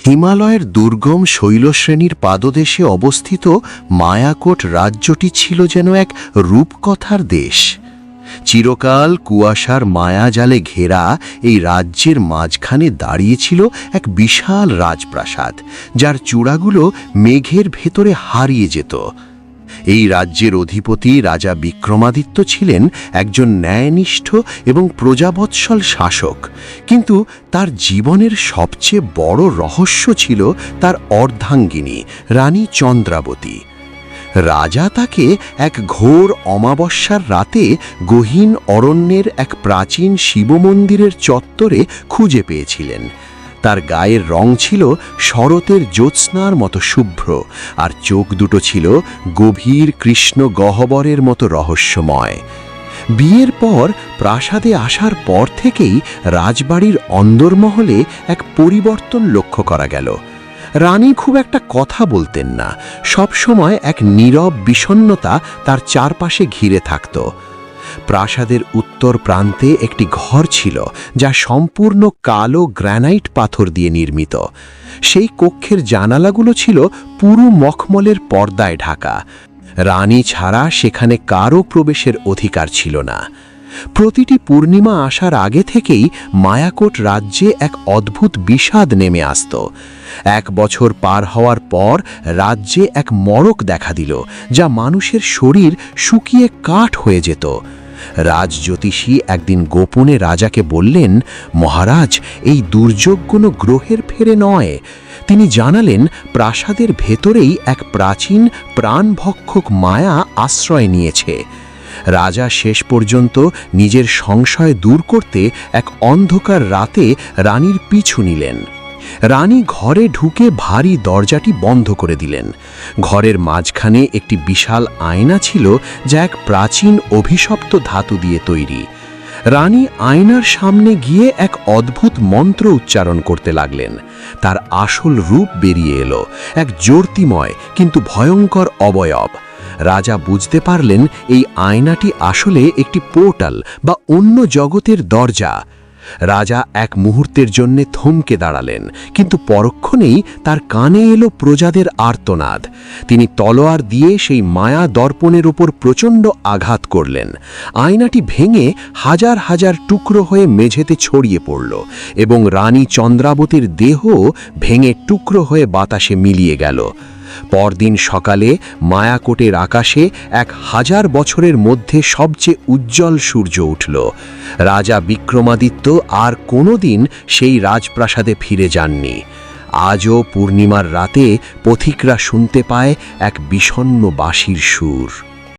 হিমালয়ের দুর্গম শৈলশ্রেণীর পাদদেশে অবস্থিত মায়াকোট রাজ্যটি ছিল যেন এক রূপকথার দেশ। চিরকাল কুয়াশার মায়াজালে ঘেরা এই রাজ্যের মাঝখানে দাঁড়িয়েছিল এক বিশাল রাজপ্রাসাদ, যার চূড়াগুলো মেঘের ভেতরে হারিয়ে যেত। এই রাজ্যের অধিপতি রাজা বিক্রমাদিত্য ছিলেন একজন ন্যায়নিষ্ঠ এবং প্রজাবৎসল শাসক, কিন্তু তার জীবনের সবচেয়ে বড় রহস্য ছিল তার অর্ধাঙ্গিনী রানী চন্দ্রাবতী। রাজা তাকে এক ঘোর অমাবস্যার রাতে গহীন অরণ্যের এক প্রাচীন শিব মন্দিরের চত্বরে খুঁজে পেয়েছিলেন। তার গায়ের রং ছিল শরতের জ্যোৎস্নার মতো শুভ্র, আর চোখ দুটো ছিল গভীর কৃষ্ণ গহ্বরের মতো রহস্যময়। বিয়ের পর প্রাসাদে আসার পর থেকেই রাজবাড়ির অন্দরমহলে এক পরিবর্তন লক্ষ্য করা গেল। রানী খুব একটা কথা বলতেন না, সবসময় এক নীরব বিষণ্ণতা তার চারপাশে ঘিরে থাকত। প্রাসাদের উত্তর প্রান্তে একটি ঘর ছিল, যা সম্পূর্ণ কালো গ্রানাইট পাথর দিয়ে নির্মিত। সেই কক্ষের জানালাগুলো ছিল পুরু মখমলের পর্দায় ঢাকা। রানী ছাড়া সেখানে কারও প্রবেশের অধিকার ছিল না। প্রতিটি পূর্ণিমা আসার আগে থেকেই মায়াকোট রাজ্যে এক অদ্ভুত বিষাদ নেমে আসত। 1 বছর পার হওয়ার পর রাজ্যে এক মড়ক দেখা দিল, যা মানুষের শরীর শুকিয়ে কাঠ হয়ে যেত। রাজজ্যোতিষী একদিন গোপনে রাজাকে বললেন, মহারাজ, এই দুর্যোগ কোনো গ্রহের ফেরে নয়। তিনি জানালেন, প্রাসাদের ভেতরেই এক প্রাচীন প্রাণভক্ষক মায়া আশ্রয় নিয়েছে। রাজা শেষ পর্যন্ত নিজের সংশয় দূর করতে এক অন্ধকার রাতে রানীর পিছু নিলেন। রানী ঘরে ঢুকে ভারী দরজাটি বন্ধ করে দিলেন। ঘরের মাঝখানে একটি বিশাল আয়না ছিল, যা এক প্রাচীন অভিশপ্ত ধাতু দিয়ে তৈরি। রানী আয়নার সামনে গিয়ে এক অদ্ভুত মন্ত্র উচ্চারণ করতে লাগলেন। তার আসল রূপ বেরিয়ে এলো, এক জ্যোতির্ময় কিন্তু ভয়ঙ্কর অবয়ব। রাজা বুঝতে পারলেন এই আয়নাটি আসলে একটি পোর্টাল বা অন্য জগতের দরজা। রাজা এক মুহূর্তের জন্য থমকে দাঁড়ালেন, কিন্তু পরক্ষণেই তার কানে এলো প্রজাদের আর্তনাদ। তিনি তলোয়ার দিয়ে সেই মায়া দর্পণের উপর প্রচণ্ড আঘাত করলেন। আয়নাটি ভেঙে হাজার হাজার টুকরো হয়ে মেঝেতে ছড়িয়ে পড়ল, এবং রানী চন্দ্রাবতীর দেহ ভেঙে টুকরো হয়ে বাতাসে মিলিয়ে গেল। পরদিন সকালে মায়াকোটের আকাশে 1000 বছরের মধ্যে সবচেয়ে উজ্জ্বল সূর্য উঠল। রাজা বিক্রমাদিত্য আর কোনোদিন সেই রাজপ্রাসাদে ফিরে যাননি। আজও পূর্ণিমার রাতে পথিকরা শুনতে পায় এক বিষণ্ণ বাঁশির সুর।